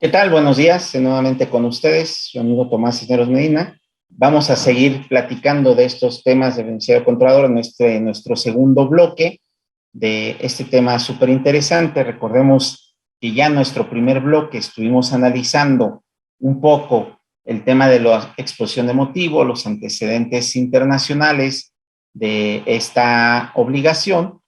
¿Qué tal? Buenos días, nuevamente con ustedes, su amigo Tomás Cisneros Medina. Vamos a seguir platicando de estos temas de beneficiario controlador en nuestro segundo bloque de este tema súper interesante. Recordemos que ya en nuestro primer bloque estuvimos analizando un poco el tema de la exposición de motivo, los antecedentes internacionales de esta obligación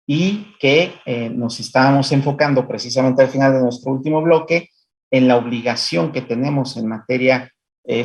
y que nos estábamos enfocando precisamente al final de nuestro último bloque en la obligación que tenemos en materia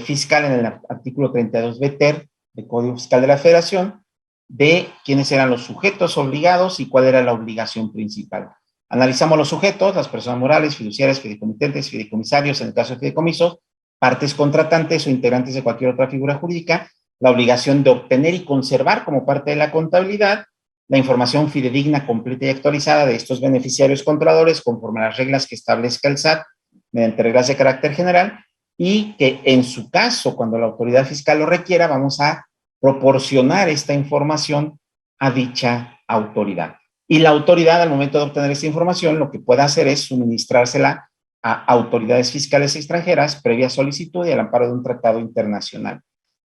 fiscal en el artículo 32 BTER del Código Fiscal de la Federación, de quiénes eran los sujetos obligados y cuál era la obligación principal. Analizamos los sujetos, las personas morales, fiduciarias, fideicomitentes, fideicomisarios, en el caso de fideicomisos, partes contratantes o integrantes de cualquier otra figura jurídica, la obligación de obtener y conservar como parte de la contabilidad la información fidedigna, completa y actualizada de estos beneficiarios controladores conforme a las reglas que establezca el SAT mediante reglas de carácter general, y que en su caso, cuando la autoridad fiscal lo requiera, vamos a proporcionar esta información a dicha autoridad. Y la autoridad, al momento de obtener esta información, lo que puede hacer es suministrársela a autoridades fiscales extranjeras previa solicitud y al amparo de un tratado internacional.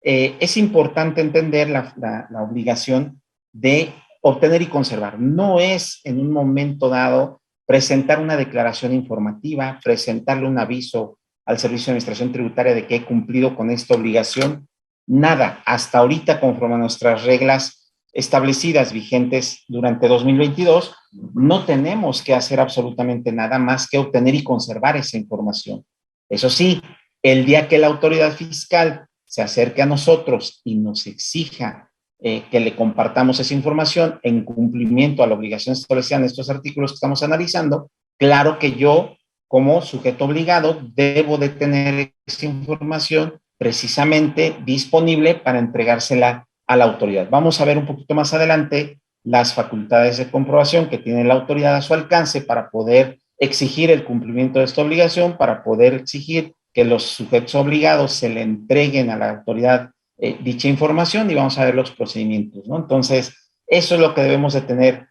Es importante entender la obligación de obtener y conservar. No es en un momento dado presentar una declaración informativa, presentarle un aviso al Servicio de Administración Tributaria de que he cumplido con esta obligación. Nada, hasta ahorita, conforme a nuestras reglas establecidas vigentes durante 2022, no tenemos que hacer absolutamente nada más que obtener y conservar esa información. Eso sí, el día que la autoridad fiscal se acerque a nosotros y nos exija que le compartamos esa información en cumplimiento a la obligación establecida en estos artículos que estamos analizando, claro que yo, como sujeto obligado, debo de tener esa información precisamente disponible para entregársela a la autoridad. Vamos a ver un poquito más adelante las facultades de comprobación que tiene la autoridad a su alcance para poder exigir el cumplimiento de esta obligación, para poder exigir que los sujetos obligados se le entreguen a la autoridad dicha información, y vamos a ver los procedimientos, ¿no? Entonces, eso es lo que debemos de tener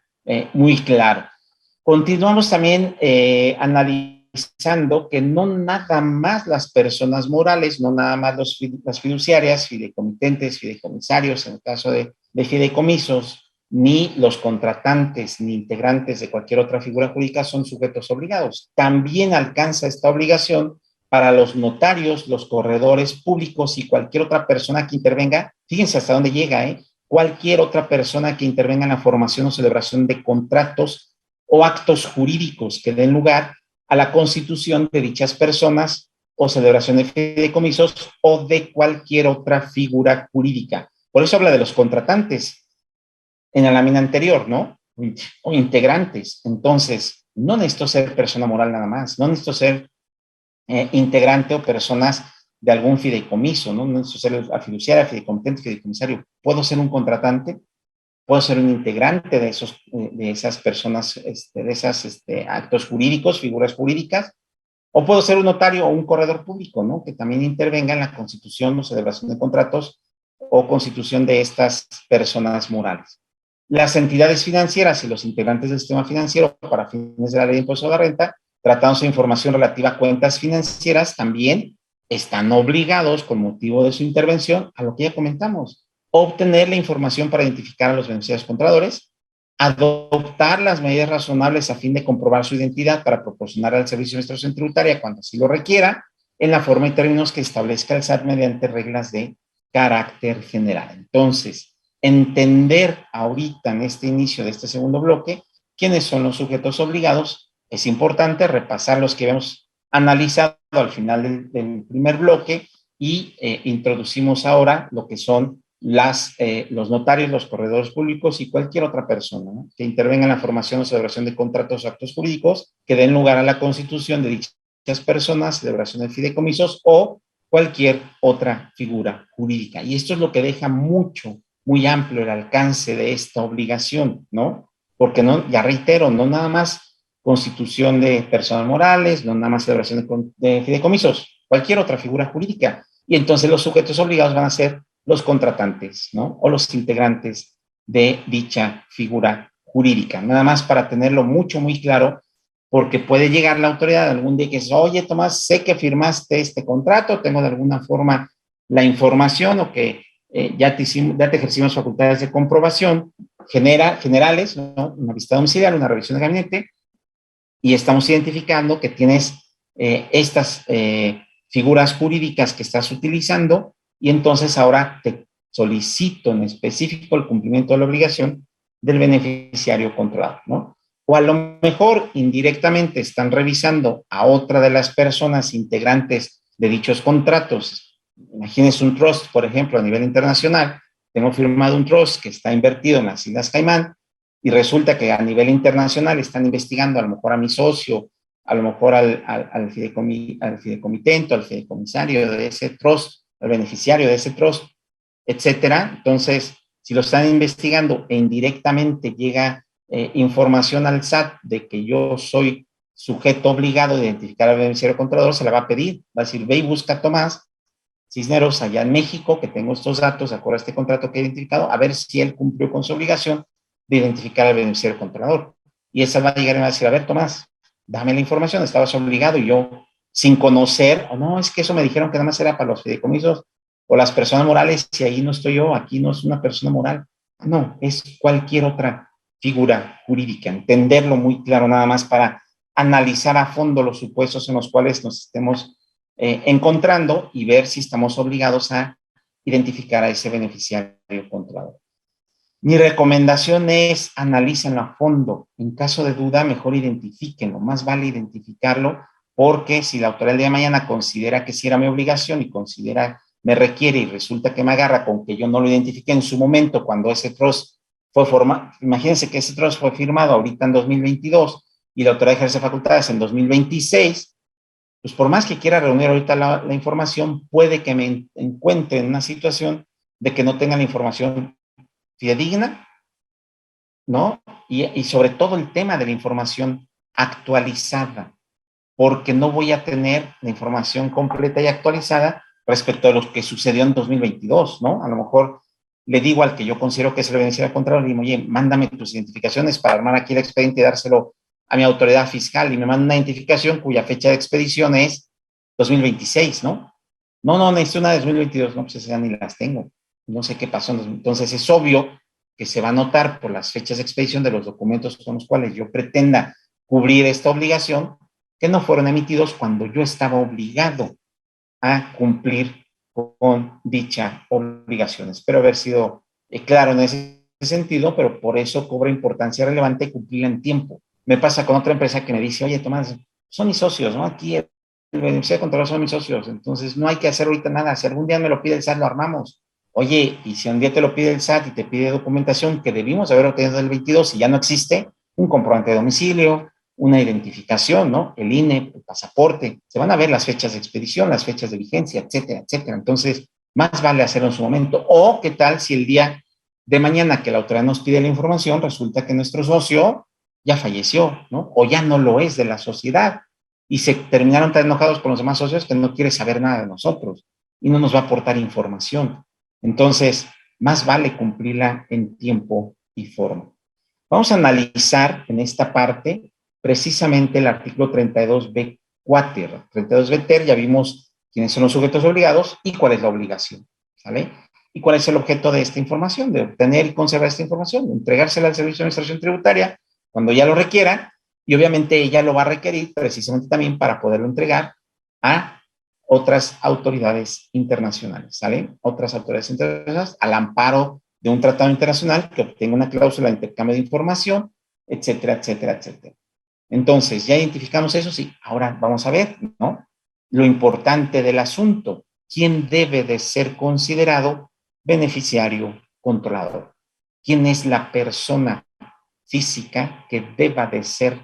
muy claro. Continuamos también analizando que no nada más las personas morales, no nada más las fiduciarias, fideicomitentes, fideicomisarios, en el caso de fideicomisos, ni los contratantes, ni integrantes de cualquier otra figura jurídica son sujetos obligados. También alcanza esta obligación para los notarios, los corredores públicos y cualquier otra persona que intervenga. Fíjense hasta dónde llega, cualquier otra persona que intervenga en la formación o celebración de contratos o actos jurídicos que den lugar a la constitución de dichas personas o celebración de fideicomisos o de cualquier otra figura jurídica. Por eso habla de los contratantes en la lámina anterior, ¿no? O integrantes. Entonces, no necesito ser persona moral nada más, no necesito ser integrante o personas de algún fideicomiso, ¿no? No necesito ser la fiduciaria, fideicomitente, fideicomisario. Puedo ser un contratante, puedo ser un integrante de esas personas, de esos actos jurídicos, figuras jurídicas, o puedo ser un notario o un corredor público, ¿no? Que también intervenga en la constitución o celebración de contratos o constitución de estas personas morales. Las entidades financieras y los integrantes del sistema financiero para fines de la ley de impuesto a la renta, tratándose de información relativa a cuentas financieras, también están obligados, con motivo de su intervención, a lo que ya comentamos: obtener la información para identificar a los beneficiarios controladores, adoptar las medidas razonables a fin de comprobar su identidad para proporcionar al Servicio de Administración Tributaria, cuando así lo requiera, en la forma y términos que establezca el SAT mediante reglas de carácter general. Entonces, entender ahorita en este inicio de este segundo bloque quiénes son los sujetos obligados. Es importante repasar los que hemos analizado al final del primer bloque y introducimos ahora lo que son los notarios, los corredores públicos y cualquier otra persona, ¿no?, que intervenga en la formación o celebración de contratos o actos jurídicos que den lugar a la constitución de dichas personas, celebración de fideicomisos o cualquier otra figura jurídica. Y esto es lo que deja muy amplio el alcance de esta obligación, ¿no? Porque no, ya reitero, no nada más constitución de personas morales, no nada más celebración de fideicomisos, cualquier otra figura jurídica. Y entonces los sujetos obligados van a ser los contratantes, ¿no?, o los integrantes de dicha figura jurídica. Nada más para tenerlo muy claro porque puede llegar la autoridad algún día que dice, oye, Tomás, sé que firmaste este contrato, tengo de alguna forma la información o que ya te ejercimos facultades de comprobación generales, ¿no? Una visita domiciliaria, una revisión de gabinete, y estamos identificando que tienes estas figuras jurídicas que estás utilizando, y entonces ahora te solicito en específico el cumplimiento de la obligación del beneficiario controlado, ¿no? O a lo mejor indirectamente están revisando a otra de las personas integrantes de dichos contratos. Imagínense un trust, por ejemplo, a nivel internacional. Tengo firmado un trust que está invertido en las Islas Caimán y resulta que a nivel internacional están investigando a lo mejor a mi socio, a lo mejor al fideicomitento, al fideicomisario de ese trust, al beneficiario de ese trust, etcétera. Entonces, si lo están investigando e indirectamente llega información al SAT de que yo soy sujeto obligado de identificar al beneficiario controlador, se la va a pedir. Va a decir, ve y busca a Tomás Cisneros allá en México, que tengo estos datos, de acuerdo a este contrato que he identificado, a ver si él cumplió con su obligación de identificar al beneficiario controlador. Y esa va a llegar y va a decir, a ver, Tomás, dame la información, estabas obligado, y yo, sin conocer, o no, es que eso me dijeron que nada más era para los fideicomisos o las personas morales, y ahí no estoy yo, aquí no es una persona moral. No, es cualquier otra figura jurídica. Entenderlo muy claro nada más para analizar a fondo los supuestos en los cuales nos estemos encontrando y ver si estamos obligados a identificar a ese beneficiario controlador. Mi recomendación es analícenlo a fondo. En caso de duda, mejor identifíquenlo. Más vale identificarlo, porque si la autoridad el día de mañana considera que sí era mi obligación y considera, me requiere, y resulta que me agarra con que yo no lo identifiqué en su momento cuando ese trust fue formado. Imagínense que ese trust fue firmado ahorita en 2022 y la autoridad ejerce facultades en 2026. Pues por más que quiera reunir ahorita la información, puede que me encuentre en una situación de que no tenga la información fidedigna, ¿no? Y sobre todo el tema de la información actualizada, porque no voy a tener la información completa y actualizada respecto a lo que sucedió en 2022, ¿no? A lo mejor le digo al que yo considero que es el beneficiario contrario, le digo, oye, mándame tus identificaciones para armar aquí el expediente y dárselo a mi autoridad fiscal, y me manda una identificación cuya fecha de expedición es 2026, ¿no? No, necesito una de 2022, no, pues esas ya ni las tengo, no sé qué pasó. Entonces es obvio que se va a notar por las fechas de expedición de los documentos con los cuales yo pretenda cubrir esta obligación, que no fueron emitidos cuando yo estaba obligado a cumplir con dicha obligación. Espero haber sido claro en ese sentido, pero por eso cobra importancia relevante cumplirla en tiempo. Me pasa con otra empresa que me dice, oye, Tomás, son mis socios, ¿no? Aquí el beneficiario de control son mis socios, entonces no hay que hacer ahorita nada. Si algún día me lo pide el SAT, lo armamos. Oye, y si un día te lo pide el SAT y te pide documentación que debimos haber obtenido del 22 y ya no existe, un comprobante de domicilio, una identificación, ¿no? El INE, el pasaporte, se van a ver las fechas de expedición, las fechas de vigencia, etcétera, etcétera. Entonces, más vale hacerlo en su momento. O, ¿qué tal si el día de mañana que la autoridad nos pide la información, resulta que nuestro socio ya falleció, ¿no? O ya no lo es de la sociedad y se terminaron tan enojados con los demás socios que no quiere saber nada de nosotros y no nos va a aportar información. Entonces, más vale cumplirla en tiempo y forma. Vamos a analizar en esta parte precisamente el artículo 32B quater. 32B ter, ya vimos quiénes son los sujetos obligados y cuál es la obligación, ¿sale? Y cuál es el objeto de esta información, de obtener y conservar esta información, entregársela al Servicio de Administración Tributaria cuando ya lo requiera, y obviamente ella lo va a requerir precisamente también para poderlo entregar a otras autoridades internacionales, ¿sale? Otras autoridades internacionales al amparo de un tratado internacional que obtenga una cláusula de intercambio de información, etcétera, etcétera, etcétera. Entonces, ya identificamos eso, sí. Ahora vamos a ver, ¿no? Lo importante del asunto, ¿quién debe de ser considerado beneficiario controlador? ¿Quién es la persona física que deba de ser,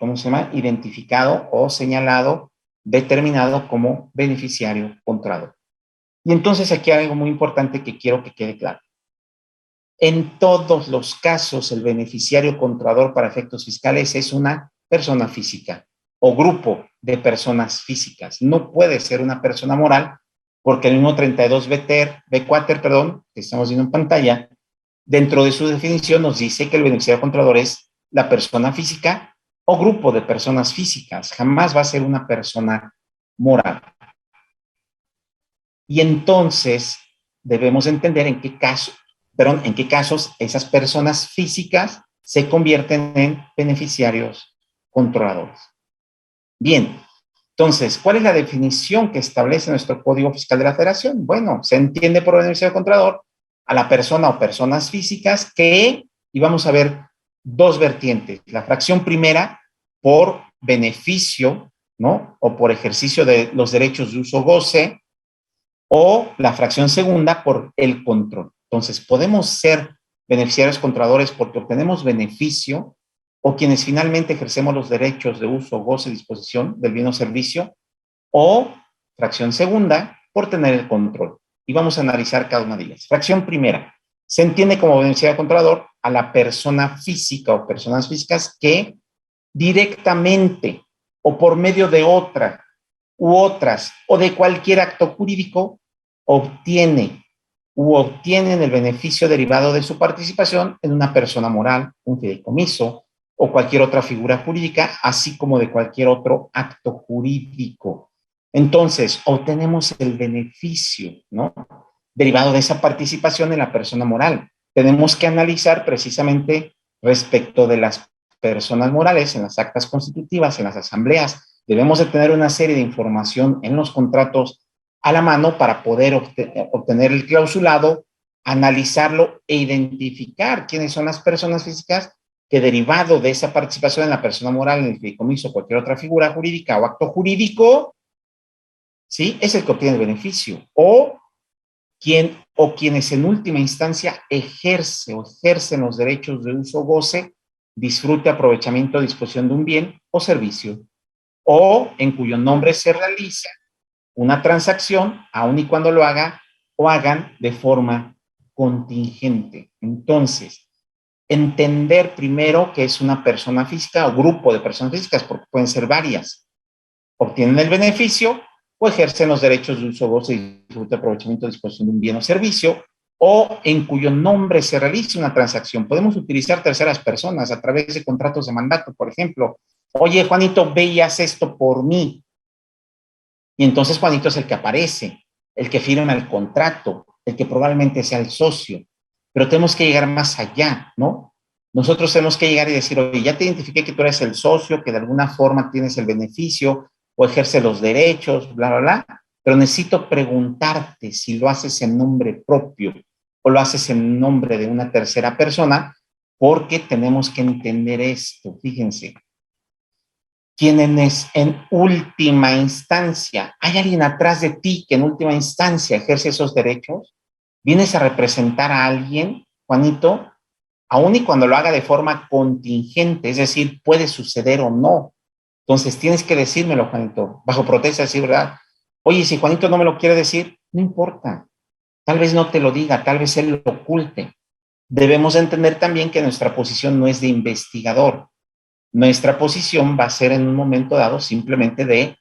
¿cómo se llama? Identificado o señalado, determinado como beneficiario controlador. Y entonces aquí hay algo muy importante que quiero que quede claro. En todos los casos, el beneficiario controlador para efectos fiscales es una persona física o grupo de personas físicas. No puede ser una persona moral, porque el mismo 32B quater, que estamos viendo en pantalla, dentro de su definición nos dice que el beneficiario controlador es la persona física o grupo de personas físicas, jamás va a ser una persona moral. Y entonces debemos entender en qué casos esas personas físicas se convierten en beneficiarios controladores. Bien, entonces, ¿cuál es la definición que establece nuestro Código Fiscal de la Federación? Bueno, se entiende por beneficiario controlador a la persona o personas físicas que, y vamos a ver dos vertientes. La fracción primera, por beneficio, ¿no? O por ejercicio de los derechos de uso o goce, o la fracción segunda, por el control. Entonces, podemos ser beneficiarios controladores porque obtenemos beneficio, o quienes finalmente ejercemos los derechos de uso, goce y disposición del bien o servicio, o fracción segunda, por tener el control. Y vamos a analizar cada una de ellas. Fracción primera, se entiende como beneficiario controlador a la persona física o personas físicas que directamente o por medio de otra u otras o de cualquier acto jurídico obtienen el beneficio derivado de su participación en una persona moral, un fideicomiso o cualquier otra figura jurídica, así como de cualquier otro acto jurídico. Entonces, obtenemos el beneficio, ¿no? Derivado de esa participación en la persona moral. Tenemos que analizar precisamente respecto de las personas morales en las actas constitutivas, en las asambleas. Debemos de tener una serie de información en los contratos a la mano para poder obtener el clausulado, analizarlo e identificar quiénes son las personas físicas que, derivado de esa participación en la persona moral, en el fideicomiso o cualquier otra figura jurídica o acto jurídico, ¿sí? Es el que obtiene el beneficio. O quienes en última instancia ejercen los derechos de uso o goce, disfrute, aprovechamiento, disposición de un bien o servicio, o en cuyo nombre se realiza una transacción, aun y cuando lo hagan de forma contingente. Entonces, entender primero que es una persona física o grupo de personas físicas, porque pueden ser varias. Obtienen el beneficio o ejercen los derechos de uso, goce y disfrute, aprovechamiento, disposición de un bien o servicio, o en cuyo nombre se realice una transacción. Podemos utilizar terceras personas a través de contratos de mandato, por ejemplo. Oye, Juanito, ve y haz esto por mí. Y entonces Juanito es el que aparece, el que firma el contrato, el que probablemente sea el socio. Pero tenemos que llegar más allá, ¿no? Nosotros tenemos que llegar y decir, oye, ya te identifiqué que tú eres el socio, que de alguna forma tienes el beneficio o ejerce los derechos, bla, bla, bla, pero necesito preguntarte si lo haces en nombre propio o lo haces en nombre de una tercera persona, porque tenemos que entender esto. Fíjense, quienes en última instancia, hay alguien atrás de ti que en última instancia ejerce esos derechos, vienes a representar a alguien, Juanito, aun y cuando lo haga de forma contingente, es decir, puede suceder o no. Entonces tienes que decírmelo, Juanito, bajo protesta, decir, ¿verdad? Oye, si Juanito no me lo quiere decir, no importa. Tal vez no te lo diga, tal vez él lo oculte. Debemos entender también que nuestra posición no es de investigador. Nuestra posición va a ser en un momento dado simplemente de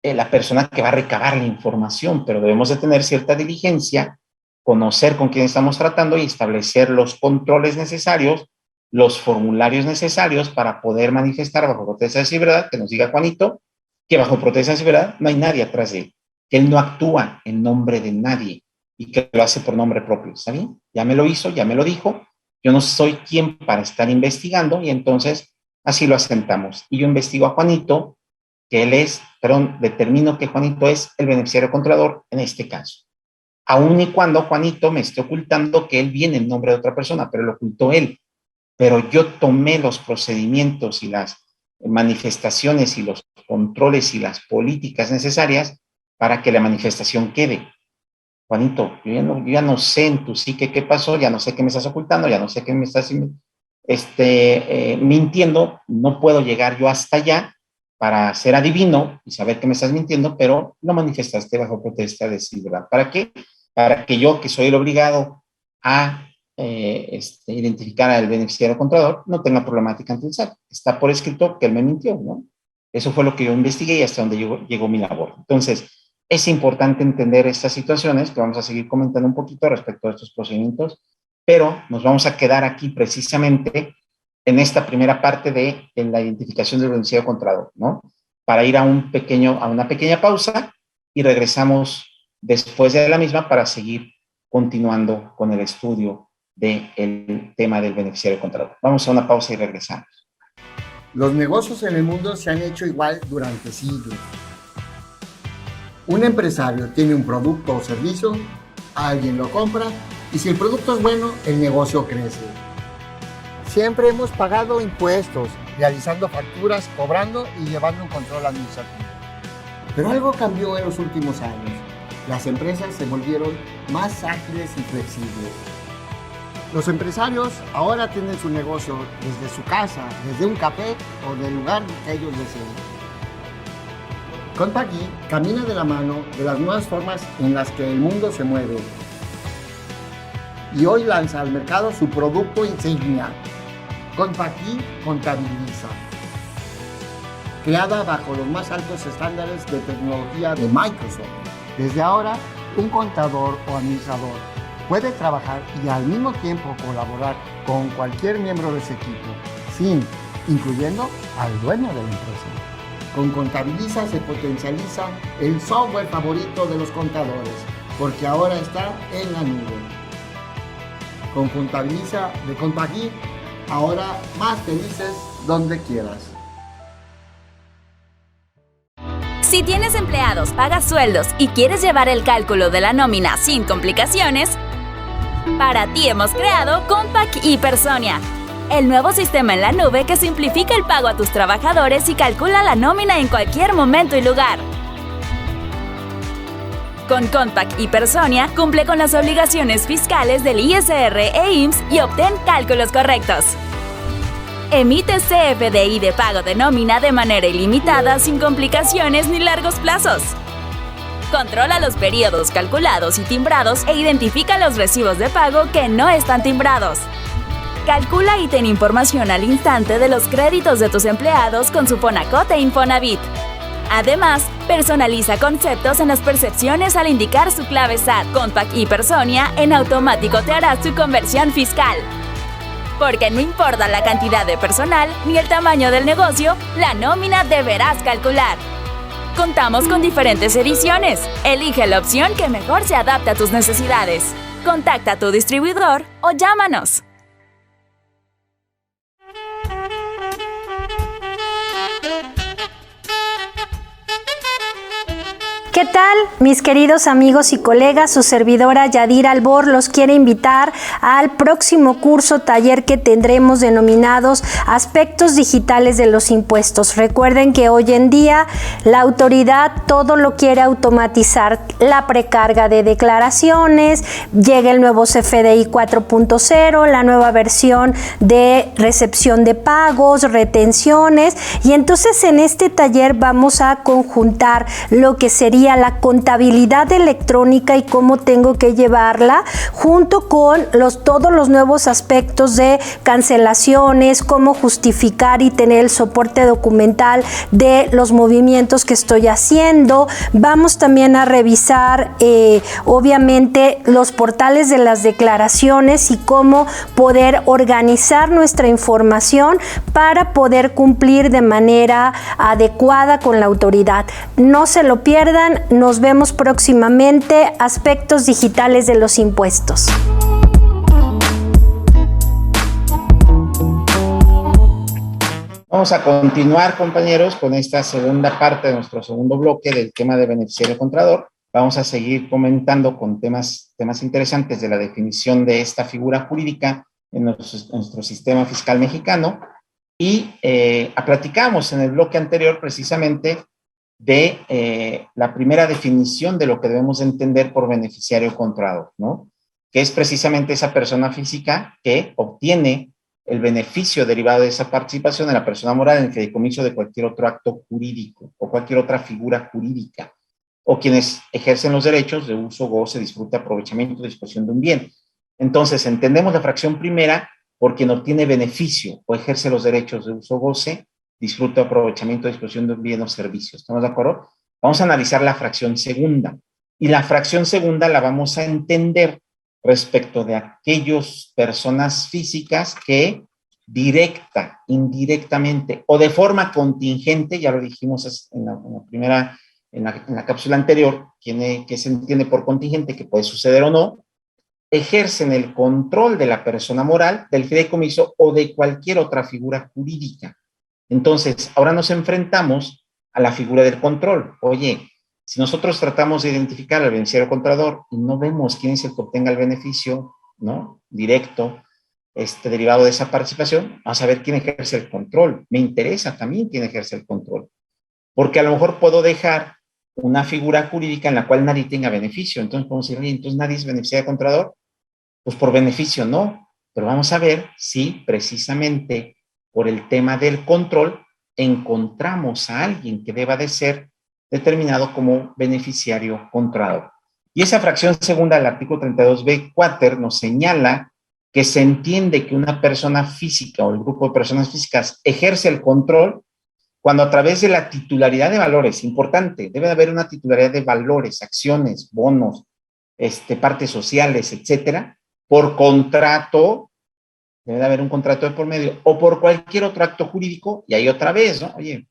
la persona que va a recabar la información, pero debemos de tener cierta diligencia, conocer con quién estamos tratando y establecer los controles necesarios, los formularios necesarios para poder manifestar bajo protesta de verdad, que nos diga Juanito, que bajo protesta de verdad no hay nadie atrás de él, que él no actúa en nombre de nadie y que lo hace por nombre propio. ¿Está bien? Ya me lo hizo, ya me lo dijo. Yo no soy quien para estar investigando y entonces así lo asentamos. Y yo investigo a Juanito, que él es, perdón, determino que Juanito es el beneficiario controlador en este caso. Aun y cuando Juanito me esté ocultando que él viene en nombre de otra persona, pero lo ocultó él. Pero yo tomé los procedimientos y las manifestaciones y los controles y las políticas necesarias para que la manifestación quede. Juanito, yo ya no sé en tu psique qué pasó, ya no sé qué me estás ocultando, ya no sé qué me estás mintiendo, no puedo llegar yo hasta allá para ser adivino y saber que me estás mintiendo, pero lo manifestaste bajo protesta de sí, ¿verdad? ¿Para qué? Para que yo, que soy el obligado a identificar al beneficiario controlador, no tenga problemática ante el SAT. Está por escrito que él me mintió, ¿no? Eso fue lo que yo investigué y hasta donde llegó mi labor. Entonces, es importante entender estas situaciones que vamos a seguir comentando un poquito respecto a estos procedimientos, pero nos vamos a quedar aquí precisamente en esta primera parte de en la identificación del beneficiario contrador, ¿no? Para ir a una pequeña pausa y regresamos después de la misma para seguir continuando con el estudio del tema del beneficiario contrador. Vamos a una pausa y regresamos. Los negocios en el mundo se han hecho igual durante siglos. Un empresario tiene un producto o servicio, alguien lo compra y si el producto es bueno, el negocio crece. Siempre hemos pagado impuestos, realizando facturas, cobrando y llevando un control administrativo. Pero algo cambió en los últimos años. Las empresas se volvieron más ágiles y flexibles. Los empresarios ahora tienen su negocio desde su casa, desde un café o del lugar que ellos deseen. Compagui camina de la mano de las nuevas formas en las que el mundo se mueve. Y hoy lanza al mercado su producto insignia, Compagui Contabiliza. Creada bajo los más altos estándares de tecnología de Microsoft. Desde ahora, un contador o administrador puede trabajar y al mismo tiempo colaborar con cualquier miembro de ese equipo, incluyendo al dueño de la empresa. Con Contabiliza se potencializa el software favorito de los contadores, porque ahora está en la nube. Con Contabiliza de Compagui, ahora más felices donde quieras. Si tienes empleados, pagas sueldos y quieres llevar el cálculo de la nómina sin complicaciones, para ti hemos creado Compact y Personia, el nuevo sistema en la nube que simplifica el pago a tus trabajadores y calcula la nómina en cualquier momento y lugar. Con Compact y Personia, cumple con las obligaciones fiscales del ISR e IMSS y obtén cálculos correctos. Emite CFDI de pago de nómina de manera ilimitada, sin complicaciones ni largos plazos. Controla los periodos calculados y timbrados e identifica los recibos de pago que no están timbrados. Calcula y ten información al instante de los créditos de tus empleados con su Fonacot e Infonavit. Además, personaliza conceptos en las percepciones al indicar su clave SAT. Compact y Personia en automático te hará su conversión fiscal. Porque no importa la cantidad de personal ni el tamaño del negocio, la nómina deberás calcular. Contamos con diferentes ediciones. Elige la opción que mejor se adapte a tus necesidades. Contacta a tu distribuidor o llámanos. ¿Qué tal, mis queridos amigos y colegas? Su servidora Yadira Albor los quiere invitar al próximo curso taller que tendremos denominados Aspectos Digitales de los Impuestos. Recuerden que hoy en día la autoridad todo lo quiere automatizar, la precarga de declaraciones, llega el nuevo CFDI 4.0, la nueva versión de recepción de pagos, retenciones, y entonces en este taller vamos a conjuntar lo que sería la contabilidad electrónica y cómo tengo que llevarla, junto con todos los nuevos aspectos de cancelaciones, cómo justificar y tener el soporte documental de los movimientos que estoy haciendo. Vamos también a revisar obviamente los portales de las declaraciones y cómo poder organizar nuestra información para poder cumplir de manera adecuada con la autoridad. No se lo pierdan. Nos vemos próximamente. Aspectos digitales de los impuestos. Vamos a continuar, compañeros, con esta segunda parte de nuestro segundo bloque del tema de beneficiario contrador. Vamos a seguir comentando con temas interesantes de la definición de esta figura jurídica en nuestro sistema fiscal mexicano. Y platicamos en el bloque anterior precisamente de la primera definición de lo que debemos entender por beneficiario contrador, ¿no? Que es precisamente esa persona física que obtiene el beneficio derivado de esa participación en la persona moral en el fideicomiso de cualquier otro acto jurídico o cualquier otra figura jurídica, o quienes ejercen los derechos de uso, goce, disfrute, aprovechamiento, disposición de un bien. Entonces, entendemos la fracción primera por quien obtiene beneficio o ejerce los derechos de uso, goce, disfrute, aprovechamiento, disposición de un bien o servicio. ¿Estamos de acuerdo? Vamos a analizar la fracción segunda. Y la fracción segunda la vamos a entender respecto de aquellas personas físicas que directa, indirectamente o de forma contingente, ya lo dijimos en la cápsula anterior, que se entiende por contingente, que puede suceder o no, ejercen el control de la persona moral, del fideicomiso o de cualquier otra figura jurídica. Entonces, ahora nos enfrentamos a la figura del control. Oye, si nosotros tratamos de identificar al beneficiario contador y no vemos quién es el que obtenga el beneficio, ¿no?, directo, derivado de esa participación, vamos a ver quién ejerce el control. Me interesa también quién ejerce el control, porque a lo mejor puedo dejar una figura jurídica en la cual nadie tenga beneficio. Entonces podemos decir, oye, entonces nadie es beneficiario contador. Pues por beneficio no, pero vamos a ver si precisamente por el tema del control encontramos a alguien que deba de ser determinado como beneficiario contador. Y esa fracción segunda del artículo 32b quater nos señala que se entiende que una persona física o el grupo de personas físicas ejerce el control cuando a través de la titularidad de valores, importante, debe de haber una titularidad de valores, acciones, bonos, partes sociales, etcétera, por contrato, debe de haber un contrato de por medio, o por cualquier otro acto jurídico, y ahí otra vez, ¿no? Oye,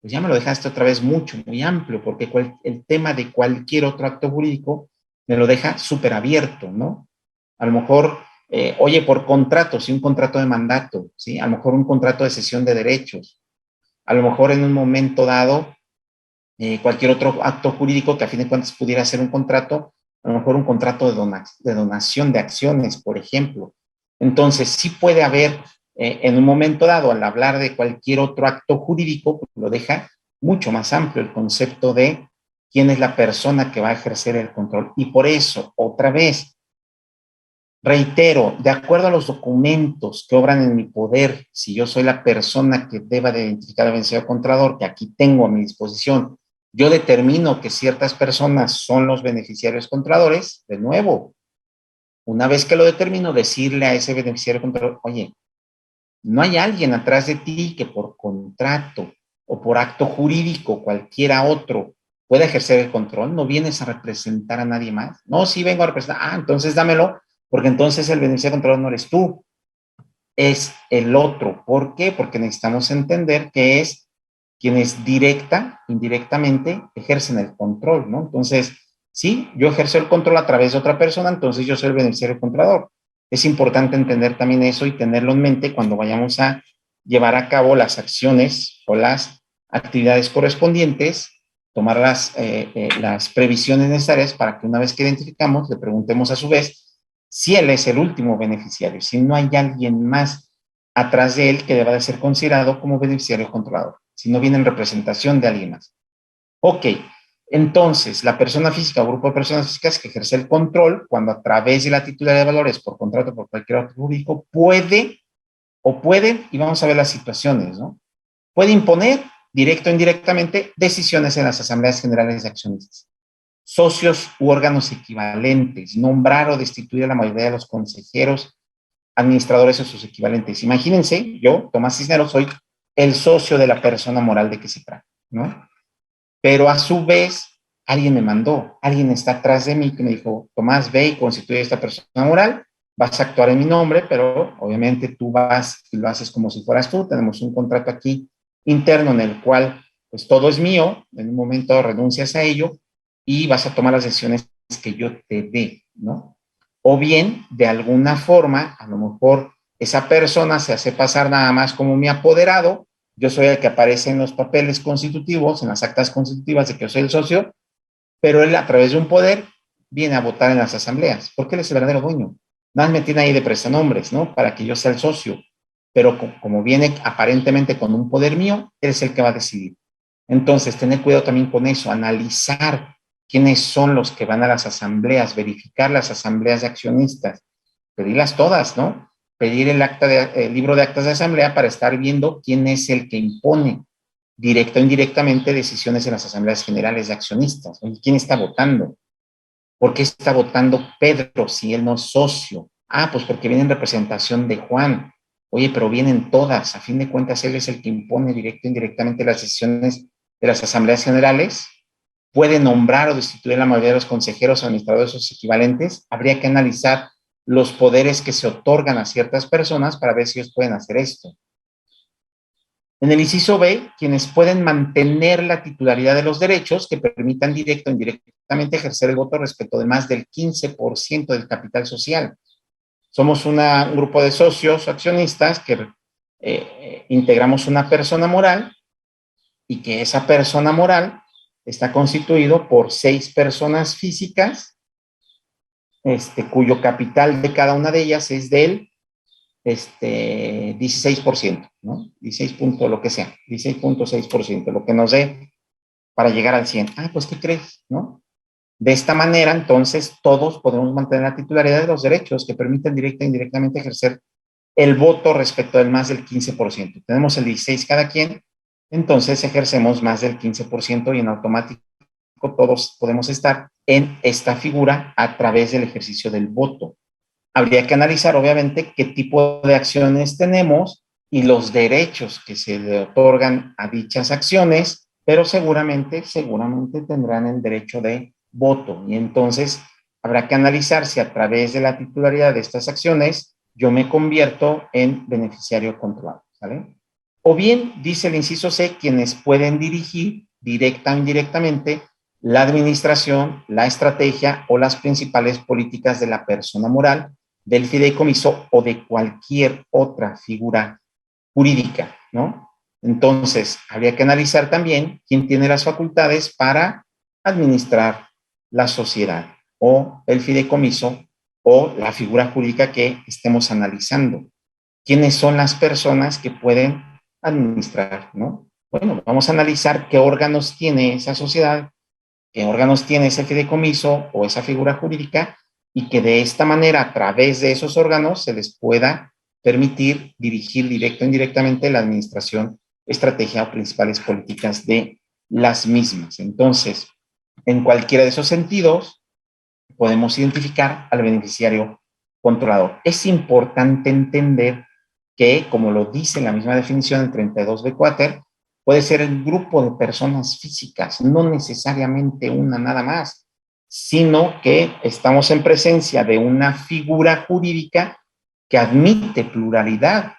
pues ya me lo dejaste otra vez mucho, muy amplio, porque el tema de cualquier otro acto jurídico me lo deja súper abierto, ¿no? A lo mejor, oye, por contrato, sí, un contrato de mandato, ¿sí? A lo mejor un contrato de cesión de derechos, a lo mejor en un momento dado, cualquier otro acto jurídico que a fin de cuentas pudiera ser un contrato, a lo mejor un contrato de donación de acciones, por ejemplo. Entonces, sí puede haber, en un momento dado, al hablar de cualquier otro acto jurídico, pues lo deja mucho más amplio el concepto de quién es la persona que va a ejercer el control. Y por eso, otra vez, reitero, de acuerdo a los documentos que obran en mi poder, si yo soy la persona que deba de identificar al beneficiario contador, que aquí tengo a mi disposición, yo determino que ciertas personas son los beneficiarios contadores, de nuevo, una vez que lo determino, decirle a ese beneficiario contador, oye, no hay alguien atrás de ti que por contrato o por acto jurídico, cualquiera otro, pueda ejercer el control. No vienes a representar a nadie más. No, sí vengo a representar. Entonces dámelo, porque entonces el beneficiario contador no eres tú, es el otro. ¿Por qué? Porque necesitamos entender que es quienes indirectamente ejercen el control, ¿no? Entonces, sí, yo ejerzo el control a través de otra persona, entonces yo soy el beneficiario contador. Es importante entender también eso y tenerlo en mente cuando vayamos a llevar a cabo las acciones o las actividades correspondientes, tomar las previsiones necesarias para que una vez que identificamos, le preguntemos a su vez si él es el último beneficiario, si no hay alguien más atrás de él que deba de ser considerado como beneficiario controlador, si no viene en representación de alguien más. Ok, entonces, la persona física o grupo de personas físicas que ejerce el control, cuando a través de la titularidad de valores, por contrato, por cualquier otro jurídico, pueden, y vamos a ver las situaciones, ¿no? Puede imponer, directo o indirectamente, decisiones en las asambleas generales de accionistas. Socios u órganos equivalentes, nombrar o destituir a la mayoría de los consejeros, administradores o sus equivalentes. Imagínense, yo, Tomás Cisneros, soy el socio de la persona moral de que se trata, ¿no? Pero a su vez, alguien me mandó, alguien está atrás de mí que me dijo, Tomás, ve y constituye esta persona moral, vas a actuar en mi nombre, pero obviamente tú vas y lo haces como si fueras tú. Tenemos un contrato aquí interno en el cual pues todo es mío, en un momento renuncias a ello y vas a tomar las decisiones que yo te dé, ¿no? O bien, de alguna forma, a lo mejor esa persona se hace pasar nada más como mi apoderado, yo soy el que aparece en los papeles constitutivos, en las actas constitutivas de que yo soy el socio, pero él a través de un poder viene a votar en las asambleas, porque él es el verdadero dueño. Nada más me tiene ahí de prestanombres, ¿no? Para que yo sea el socio, pero como viene aparentemente con un poder mío, él es el que va a decidir. Entonces, tener cuidado también con eso, analizar quiénes son los que van a las asambleas, verificar las asambleas de accionistas, pedirlas todas, ¿no? Pedir el libro de actas de asamblea para estar viendo quién es el que impone directa o indirectamente decisiones en las asambleas generales de accionistas. Oye, ¿quién está votando? ¿Por qué está votando Pedro si él no es socio? Pues porque viene en representación de Juan. Oye, pero vienen todas. A fin de cuentas, él es el que impone directa o indirectamente las decisiones de las asambleas generales. Puede nombrar o destituir a la mayoría de los consejeros o administradores o sus equivalentes. Habría que analizar los poderes que se otorgan a ciertas personas para ver si ellos pueden hacer esto. En el inciso B, quienes pueden mantener la titularidad de los derechos que permitan directo o indirectamente ejercer el voto respecto de más del 15% del capital social. Somos un grupo de socios o accionistas que integramos una persona moral y que esa persona moral está constituido por 6 personas físicas, cuyo capital de cada una de ellas es del 16%, ¿no? 16 punto lo que sea, 16.6%, lo que nos dé para llegar al 100. Ah, pues, ¿qué crees, no? De esta manera, entonces, todos podemos mantener la titularidad de los derechos que permiten directa e indirectamente ejercer el voto respecto del más del 15%. Tenemos el 16 cada quien, entonces ejercemos más del 15% y en automático todos podemos estar en esta figura a través del ejercicio del voto. Habría que analizar, obviamente, qué tipo de acciones tenemos y los derechos que se le otorgan a dichas acciones, pero seguramente tendrán el derecho de voto. Y entonces habrá que analizar si a través de la titularidad de estas acciones yo me convierto en beneficiario controlado, ¿vale? O bien, dice el inciso C, quienes pueden dirigir directa o indirectamente la administración, la estrategia o las principales políticas de la persona moral, del fideicomiso o de cualquier otra figura jurídica, ¿no? Entonces, habría que analizar también quién tiene las facultades para administrar la sociedad o el fideicomiso o la figura jurídica que estemos analizando. ¿Quiénes son las personas que pueden administrar, ¿no? Bueno, vamos a analizar qué órganos tiene esa sociedad, qué órganos tiene ese fideicomiso o esa figura jurídica, y que de esta manera, a través de esos órganos, se les pueda permitir dirigir directo o indirectamente la administración, estrategia o principales políticas de las mismas. Entonces, en cualquiera de esos sentidos, podemos identificar al beneficiario controlador. Es importante entender que, como lo dice la misma definición en 32 Quater, puede ser el grupo de personas físicas, no necesariamente una nada más, sino que estamos en presencia de una figura jurídica que admite pluralidad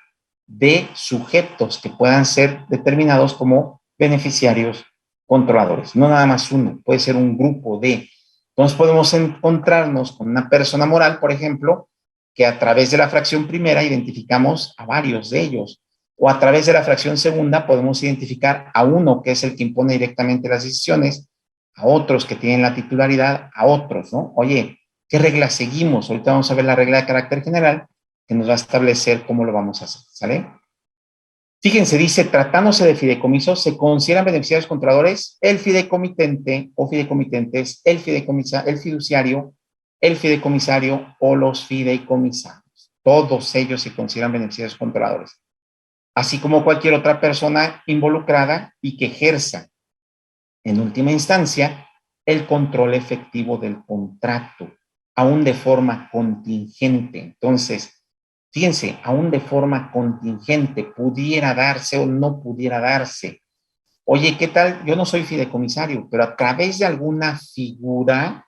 de sujetos que puedan ser determinados como beneficiarios controladores. No nada más uno, puede ser un grupo de. Entonces podemos encontrarnos con una persona moral, por ejemplo, que a través de la fracción primera identificamos a varios de ellos, o a través de la fracción segunda podemos identificar a uno que es el que impone directamente las decisiones, a otros que tienen la titularidad, a otros, ¿no? Oye, ¿qué regla seguimos? Ahorita vamos a ver la regla de carácter general que nos va a establecer cómo lo vamos a hacer, ¿sale? Fíjense, dice, tratándose de fideicomisos, se consideran beneficiarios controladores el fideicomitente o fideicomitentes, el fiduciario, el fideicomisario o los fideicomisados. Todos ellos se consideran beneficiarios controladores, así como cualquier otra persona involucrada y que ejerza, en última instancia, el control efectivo del contrato, aún de forma contingente. Entonces, fíjense, aún de forma contingente, pudiera darse o no pudiera darse. Oye, ¿qué tal? Yo no soy fideicomisario, pero a través de alguna figura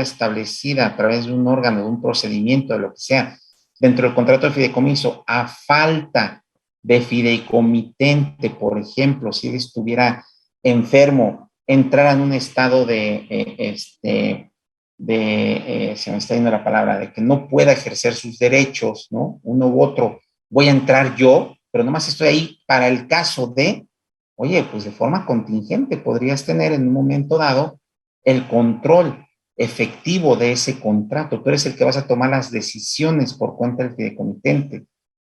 establecida, a través de un órgano, de un procedimiento, de lo que sea, dentro del contrato de fideicomiso, a falta de fideicomitente, por ejemplo, si él estuviera enfermo, entrara en un estado se me está yendo la palabra, de que no pueda ejercer sus derechos, ¿no? Uno u otro, voy a entrar yo, pero nomás estoy ahí para el caso de, oye, pues de forma contingente podrías tener en un momento dado el control efectivo de ese contrato. Tú eres el que vas a tomar las decisiones por cuenta del fideicomitente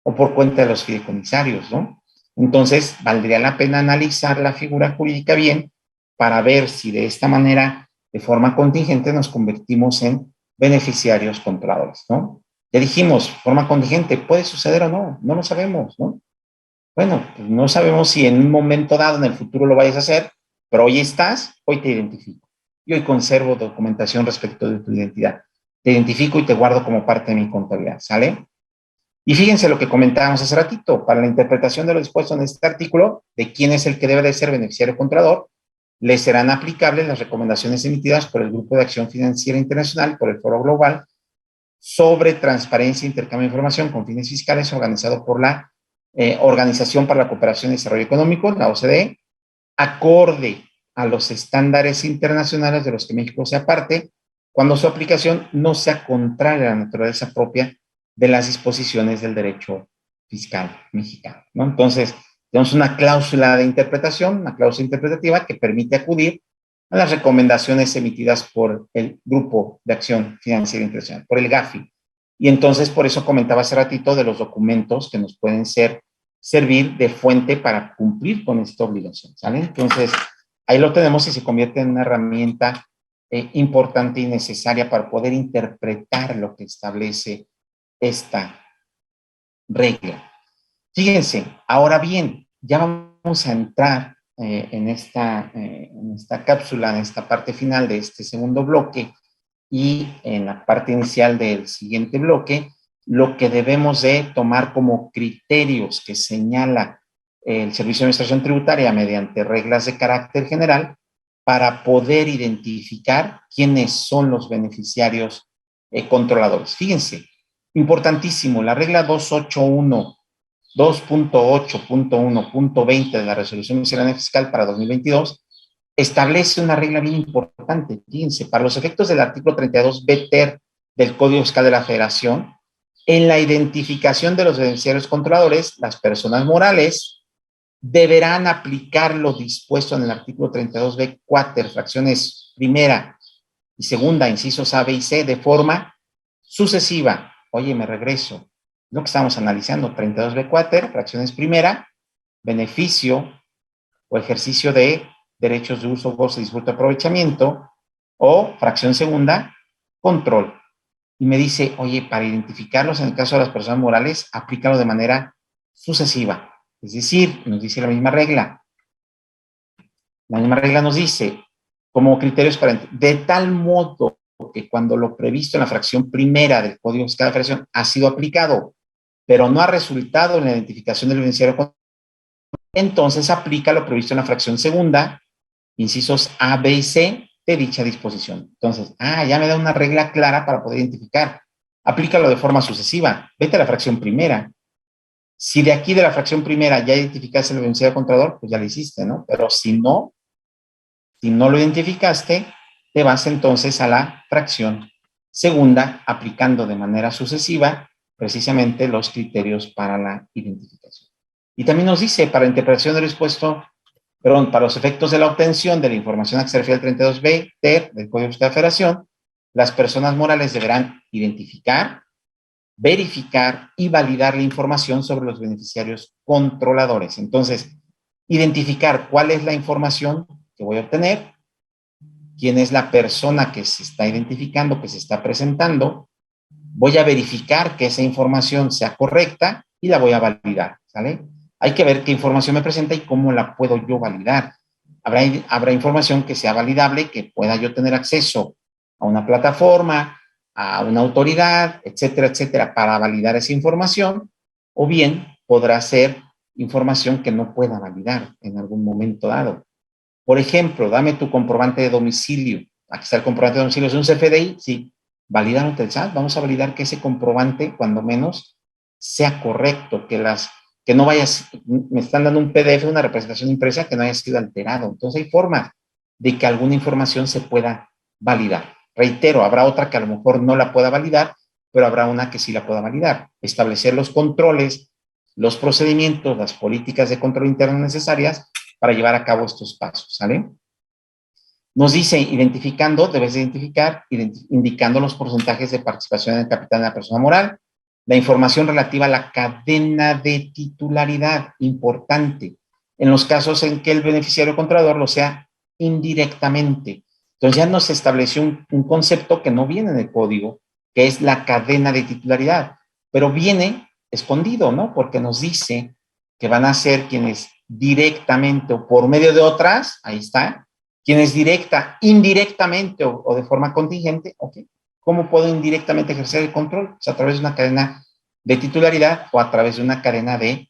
o por cuenta de los fideicomisarios, ¿no? Entonces, valdría la pena analizar la figura jurídica bien para ver si de esta manera, de forma contingente, nos convertimos en beneficiarios controladores, ¿no? Ya dijimos, forma contingente, ¿puede suceder o no? No lo sabemos, ¿no? Bueno, pues no sabemos si en un momento dado en el futuro lo vayas a hacer, pero hoy estás, hoy te identifico. Y hoy conservo documentación respecto de tu identidad. Te identifico y te guardo como parte de mi contabilidad, ¿sale? Y fíjense lo que comentábamos hace ratito, para la interpretación de lo dispuesto en este artículo, de quién es el que debe de ser beneficiario controlador, les serán aplicables las recomendaciones emitidas por el Grupo de Acción Financiera Internacional, por el Foro Global, sobre transparencia e intercambio de información con fines fiscales, organizado por la Organización para la Cooperación y Desarrollo Económico, la OCDE, acorde a los estándares internacionales de los que México sea parte, cuando su aplicación no sea contraria a la naturaleza propia de las disposiciones del derecho fiscal mexicano, ¿no? Entonces, tenemos una cláusula de interpretación, una cláusula interpretativa que permite acudir a las recomendaciones emitidas por el Grupo de Acción Financiera Internacional, por el GAFI. Y entonces, por eso comentaba hace ratito de los documentos que nos pueden servir de fuente para cumplir con esta obligación, ¿sale? Entonces, ahí lo tenemos y se convierte en una herramienta importante y necesaria para poder interpretar lo que establece esta regla. Fíjense, ahora bien, ya vamos a entrar en esta cápsula, en esta parte final de este segundo bloque y en la parte inicial del siguiente bloque, lo que debemos de tomar como criterios que señala el Servicio de Administración Tributaria mediante reglas de carácter general para poder identificar quiénes son los beneficiarios controladores. Fíjense, importantísimo, la regla 2.8.1.20 de la Resolución Miscelánea Fiscal para 2022 establece una regla bien importante. Fíjense, para los efectos del artículo 32b ter del Código Fiscal de la Federación, en la identificación de los beneficiarios controladores, las personas morales deberán aplicar lo dispuesto en el artículo 32b quater, fracciones primera y segunda, incisos A, B y C, de forma sucesiva. Oye, me regreso. Lo que estamos analizando, 32b quater, fracciones primera, beneficio o ejercicio de derechos de uso, goce, disfrute, aprovechamiento, o fracción segunda, control. Y me dice, oye, para identificarlos en el caso de las personas morales, aplícalo de manera sucesiva. Es decir, nos dice la misma regla. La misma regla nos dice, como criterios para... De tal modo que cuando lo previsto en la fracción primera del Código Fiscal de la Federación ha sido aplicado, pero no ha resultado en la identificación del beneficiario, entonces aplica lo previsto en la fracción segunda, incisos A, B y C de dicha disposición. Entonces, ya me da una regla clara para poder identificar. Aplícalo de forma sucesiva. Vete a la fracción primera. Si de aquí de la fracción primera ya identificaste el beneficiario controlador, pues ya lo hiciste, ¿no? Pero si no lo identificaste, te vas entonces a la fracción segunda, aplicando de manera sucesiva precisamente los criterios para la identificación. Y también nos dice, para interpretación del expuesto, para los efectos de la obtención de la información a que se refiere al 32b ter del Código Fiscal de la Federación, las personas morales deberán identificar, verificar y validar la información sobre los beneficiarios controladores. Entonces, identificar cuál es la información que voy a obtener, quién es la persona que se está identificando, que se está presentando, voy a verificar que esa información sea correcta y la voy a validar, ¿sale? Hay que ver qué información me presenta y cómo la puedo yo validar. Habrá información que sea validable, que pueda yo tener acceso a una plataforma, a una autoridad, etcétera, etcétera, para validar esa información, o bien podrá ser información que no pueda validar en algún momento dado. Por ejemplo, dame tu comprobante de domicilio. Aquí está el comprobante de domicilio, ¿es un CFDI? Sí. ¿Validar ante el SAT? Vamos a validar que ese comprobante, cuando menos, sea correcto, que no vayas, me están dando un PDF, una representación impresa que no haya sido alterado. Entonces hay formas de que alguna información se pueda validar. Reitero, habrá otra que a lo mejor no la pueda validar, pero habrá una que sí la pueda validar. Establecer los controles, los procedimientos, las políticas de control interno necesarias para llevar a cabo estos pasos, ¿sale? Nos dice, debes de identificar, indicando los porcentajes de participación en el capital de la persona moral, la información relativa a la cadena de titularidad, importante, en los casos en que el beneficiario controlador lo sea indirectamente. Entonces ya nos estableció un concepto que no viene en el código, que es la cadena de titularidad, pero viene escondido, ¿no? Porque nos dice que van a ser quienes directamente o por medio de otras, ahí está, quienes directa, indirectamente o de forma contingente, ¿ok? ¿Cómo puedo indirectamente ejercer el control? Pues a través de una cadena de titularidad o a través de una cadena de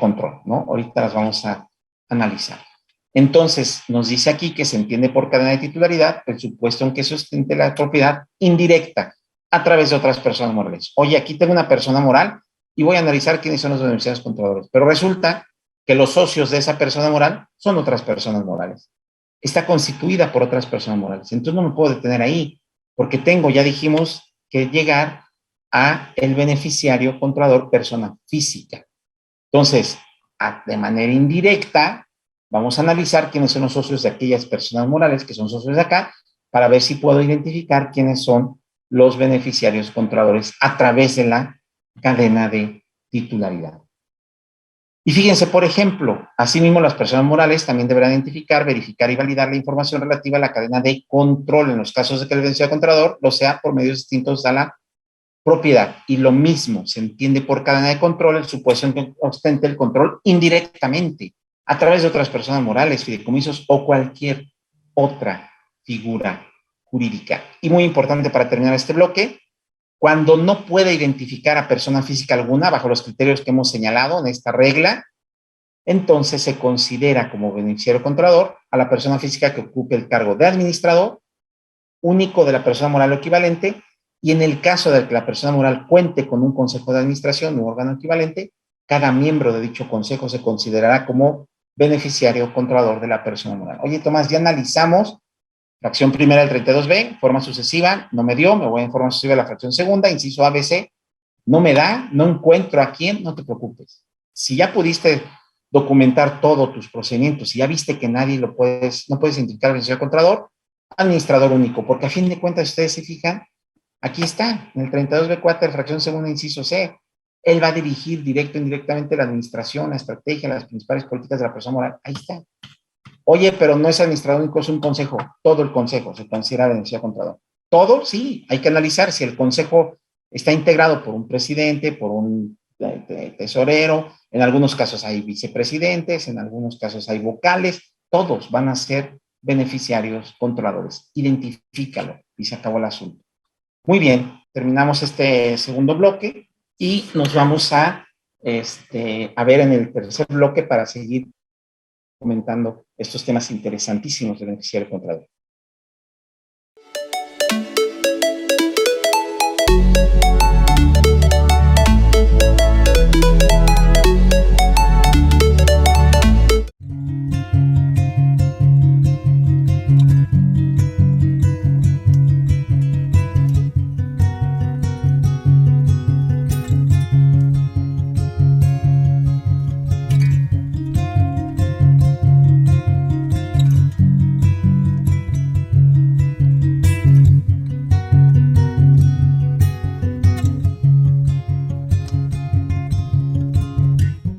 control, ¿no? Ahorita las vamos a analizar. Entonces, nos dice aquí que se entiende por cadena de titularidad el supuesto en que sustente la propiedad indirecta a través de otras personas morales. Oye, aquí tengo una persona moral y voy a analizar quiénes son los beneficiarios controladores, pero resulta que los socios de esa persona moral son otras personas morales. Está constituida por otras personas morales. Entonces no me puedo detener ahí, porque tengo, ya dijimos, que llegar a el beneficiario controlador persona física. Entonces, de manera indirecta, vamos a analizar quiénes son los socios de aquellas personas morales que son socios de acá, para ver si puedo identificar quiénes son los beneficiarios controladores a través de la cadena de titularidad. Y fíjense, por ejemplo, asimismo las personas morales también deberán identificar, verificar y validar la información relativa a la cadena de control en los casos de que el beneficiario controlador lo sea por medios distintos a la propiedad. Y lo mismo se entiende por cadena de control el supuesto en que ostente el control indirectamente a través de otras personas morales, fideicomisos o cualquier otra figura jurídica. Y muy importante para terminar este bloque, cuando no puede identificar a persona física alguna bajo los criterios que hemos señalado en esta regla, entonces se considera como beneficiario controlador a la persona física que ocupe el cargo de administrador único de la persona moral o equivalente, y en el caso de que la persona moral cuente con un consejo de administración u órgano equivalente, cada miembro de dicho consejo se considerará como beneficiario controlador de la persona moral. Oye, Tomás, ya analizamos fracción primera del 32B, forma sucesiva, no me dio, me voy en forma sucesiva a la fracción segunda, inciso ABC, no me da, no encuentro a quién, no te preocupes. Si ya pudiste documentar todos tus procedimientos, si ya viste que nadie no puedes identificar al beneficiario controlador, administrador único, porque a fin de cuentas, ustedes se fijan, aquí está, en el 32B4, fracción segunda, inciso C, él va a dirigir directo o indirectamente la administración, la estrategia, las principales políticas de la persona moral, ahí está. Oye, pero no es administrador único, es un consejo. Todo el consejo se considera beneficiario controlador. Todo, sí, hay que analizar si el consejo está integrado por un presidente, por un tesorero, en algunos casos hay vicepresidentes, en algunos casos hay vocales, todos van a ser beneficiarios controladores. Identifícalo y se acabó el asunto. Muy bien, terminamos este segundo bloque y nos vamos a ver en el tercer bloque para seguir comentando estos temas interesantísimos del beneficiario controlador.